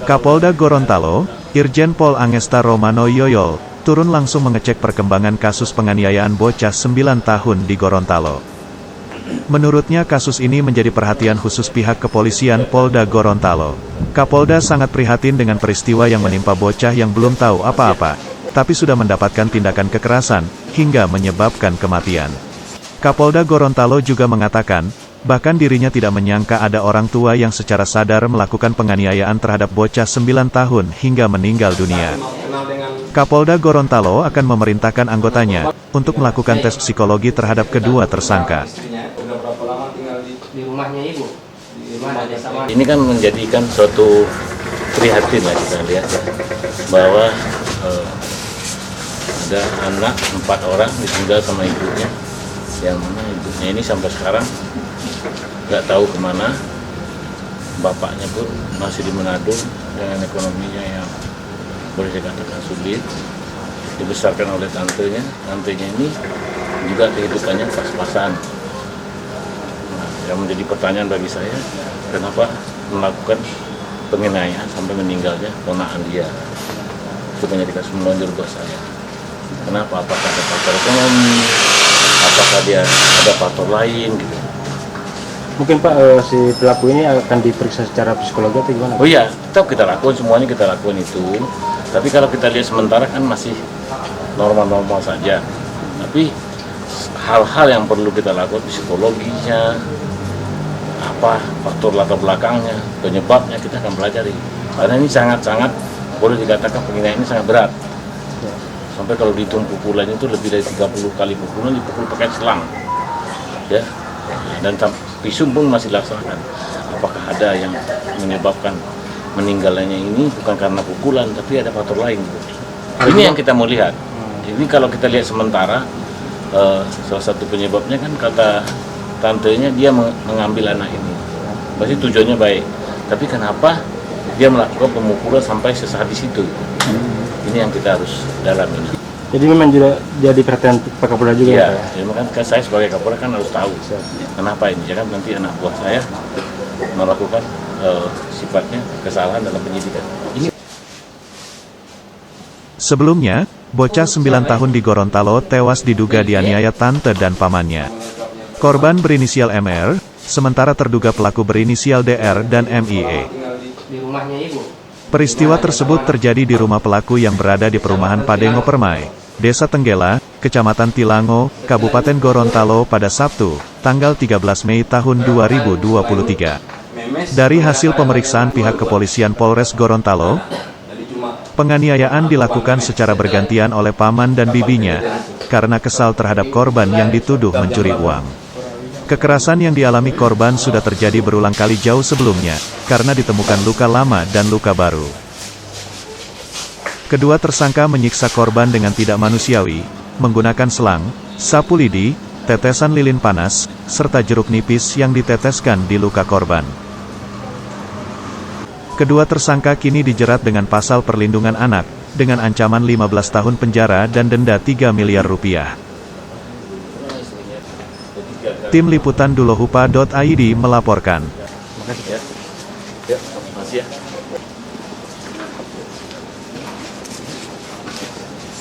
Kapolda Gorontalo, Irjen Pol Angesta Romano Yoyol, turun langsung mengecek perkembangan kasus penganiayaan bocah 9 tahun di Gorontalo. Menurutnya kasus ini menjadi perhatian khusus pihak kepolisian Polda Gorontalo. Kapolda sangat prihatin dengan peristiwa yang menimpa bocah yang belum tahu apa-apa, tapi sudah mendapatkan tindakan kekerasan, hingga menyebabkan kematian. Kapolda Gorontalo juga mengatakan, bahkan dirinya tidak menyangka ada orang tua yang secara sadar melakukan penganiayaan terhadap bocah 9 tahun hingga meninggal dunia. Kapolda Gorontalo akan memerintahkan anggotanya untuk melakukan tes psikologi terhadap kedua tersangka. Ini kan menjadikan suatu prihatin lah kita lihat ya, bahwa ada anak 4 orang ditinggal sama ibunya, yang mana ibunya ini sampai sekarang nggak tahu kemana, bapaknya pun masih di Manado dengan ekonominya yang boleh dikatakan sulit, dibesarkan oleh tantenya ini juga kehidupannya pas-pasan. Nah, yang menjadi pertanyaan bagi saya, kenapa melakukan penganiayaan sampai meninggalnya ponakan dia? Itu menjadikan melonjor buat saya. Kenapa? Apakah ada faktor ekonomi? Apakah dia ada faktor lain gitu? Mungkin Pak, si pelaku ini akan diperiksa secara psikologi atau gimana? Oh iya, tetap kita lakukan, semuanya kita lakukan itu. Tapi kalau kita lihat sementara kan masih normal-normal saja. Tapi hal-hal yang perlu kita lakukan, psikologinya, apa faktor latar belakangnya, penyebabnya kita akan pelajari. Karena ini sangat-sangat boleh dikatakan penganiayaan ini sangat berat. Sampai kalau dihitung pukulannya itu lebih dari 30 kali pukulan, dipukul pakai selang. Ya. Dan visum pun masih dilaksanakan. Apakah ada yang menyebabkan meninggalnya ini bukan karena pukulan, tapi ada faktor lain. Ini yang kita mau lihat. Ini kalau kita lihat sementara, salah satu penyebabnya kan kata tantenya dia mengambil anak ini. Pasti tujuannya baik. Tapi kenapa dia melakukan pemukulan sampai sesadis itu? Ini yang kita harus dalami. Jadi memang juga jadi perhatian Pak Kapolda juga ya? Ya, kan saya sebagai Kapolda kan harus tahu kenapa ini. Jangan nanti anak buah saya melakukan sifatnya kesalahan dalam penyidikan. Sebelumnya, bocah 9 tahun di Gorontalo tewas diduga dianiaya tante dan pamannya. Korban berinisial MR, sementara terduga pelaku berinisial DR dan MIE. Peristiwa tersebut terjadi di rumah pelaku yang berada di perumahan Padengo Permai, Desa Tenggela, Kecamatan Tilango, Kabupaten Gorontalo pada Sabtu, tanggal 13 Mei tahun 2023. Dari hasil pemeriksaan pihak kepolisian Polres Gorontalo, penganiayaan dilakukan secara bergantian oleh paman dan bibinya, karena kesal terhadap korban yang dituduh mencuri uang. Kekerasan yang dialami korban sudah terjadi berulang kali jauh sebelumnya, karena ditemukan luka lama dan luka baru. Kedua tersangka menyiksa korban dengan tidak manusiawi, menggunakan selang, sapu lidi, tetesan lilin panas, serta jeruk nipis yang diteteskan di luka korban. Kedua tersangka kini dijerat dengan pasal perlindungan anak, dengan ancaman 15 tahun penjara dan denda 3 miliar rupiah. Tim Liputan Dulohupa.id melaporkan. Terima kasih ya.